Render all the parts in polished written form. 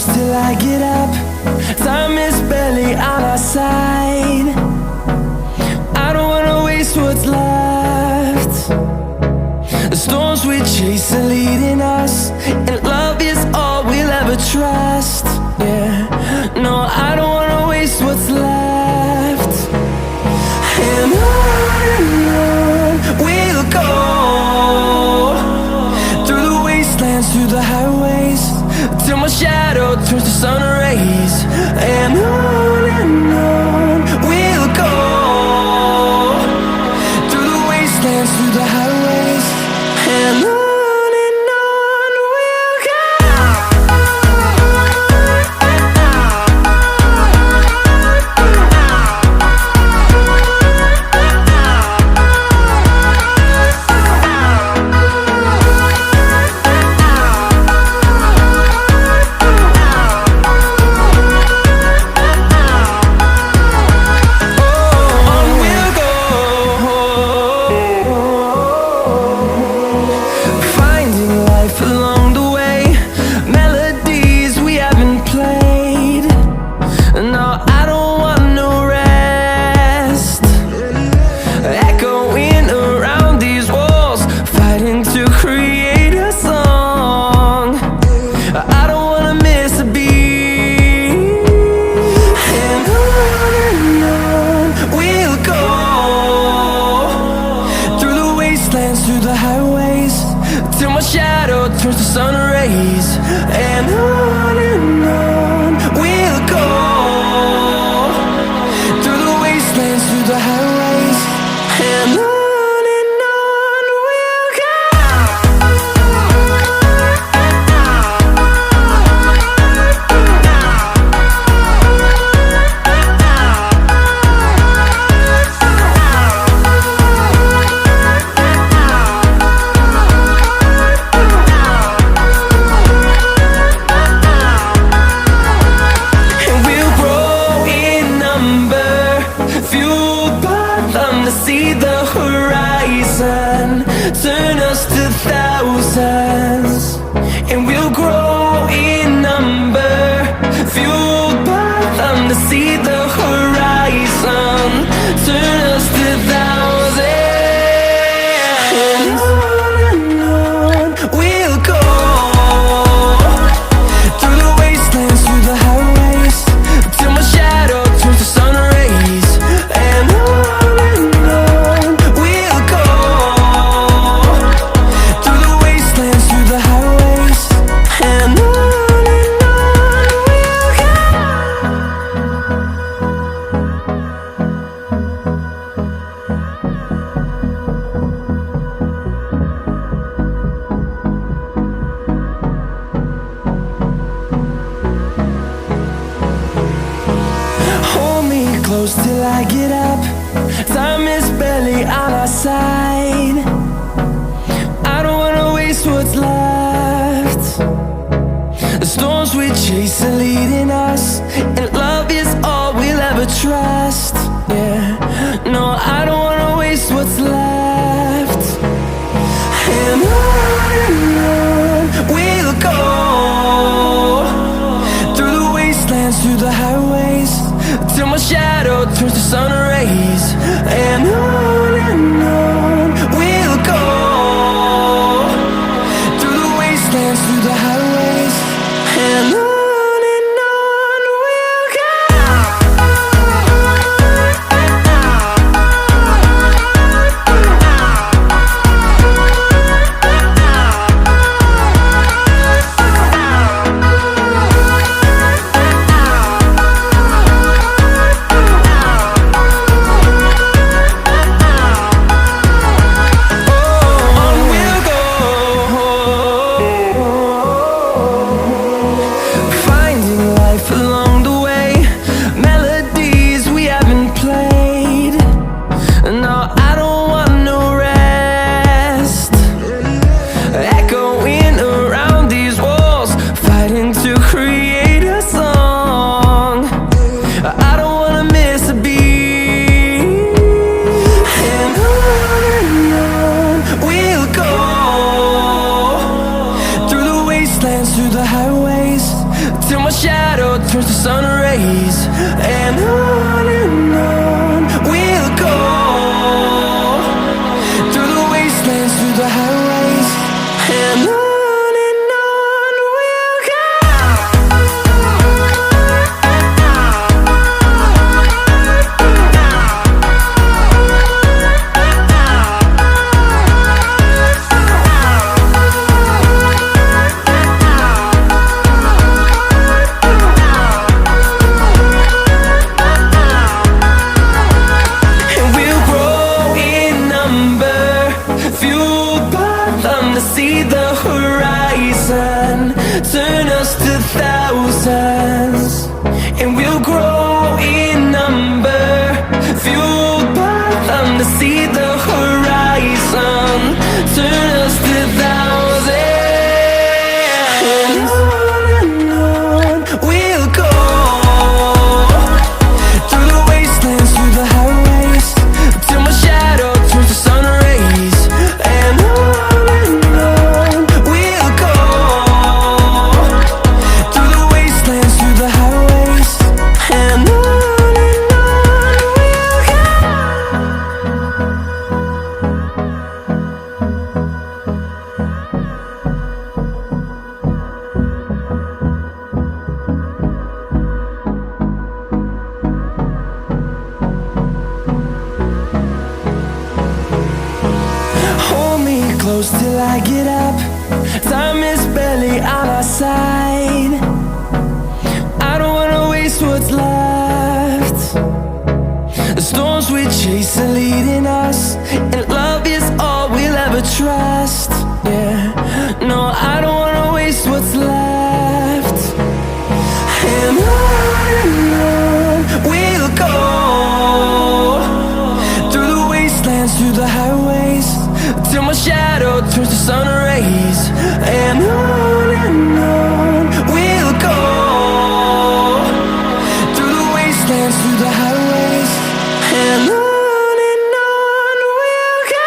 close till I get up. Time is barely on our side. I don't wanna waste what's left. The storms we chase are leading us, and love is all we'll ever trust. Yeah, no, I don't wanna waste what's left. And on we'll go, through the wastelands, through the highways, till my shadow turns to sun rays. And on we'll go, through the wastelands, through the highways, and on. I get up. Time is barely on our side. I don't wanna waste what's left. The storms we chase are leading us, and love is all we'll ever trust. Yeah, no, I don't wanna waste what's left. And on we'll go, through the wastelands, through the highways, till my shadow turns to sun rays. And on we'll go, through the wastelands, through the highways, and on we'll go.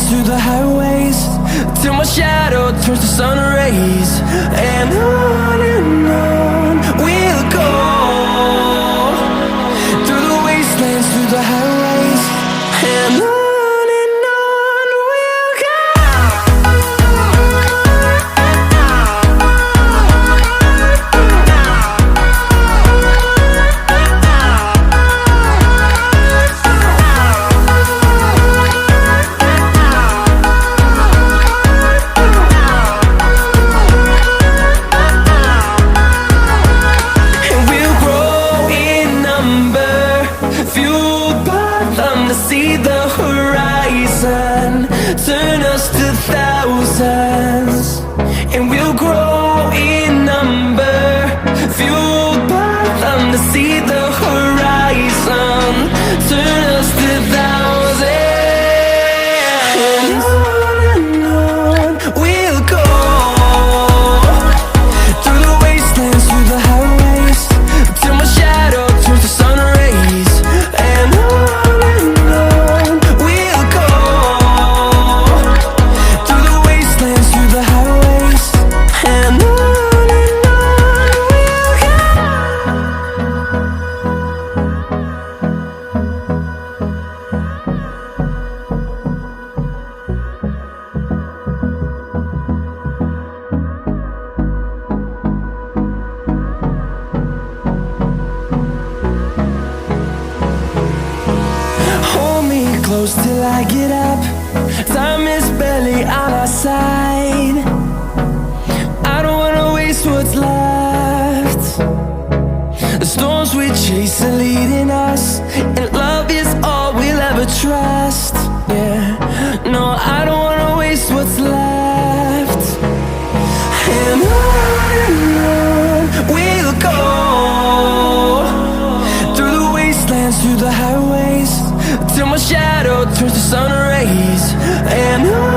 Through the highways, till my shadow turns to sun rays. And on we'll go, through the wastelands, through the highways, and on we'll go. See the horizon, turn us to thousands, and we'll grow in number, fueled by them. To see the horizon, turn us to thousands, and on we'll go, through the wastelands, through the highways, till my shadow turns to sun rays. And on close till I get up. Time is barely on our side. I don't wanna waste what's left. The storms we chase are leading us, and love is all we'll ever trust. Yeah, no, I don't wanna waste what's left. And on we'll go, through the wastelands, through the highways, till my shadow turns to sun rays. And on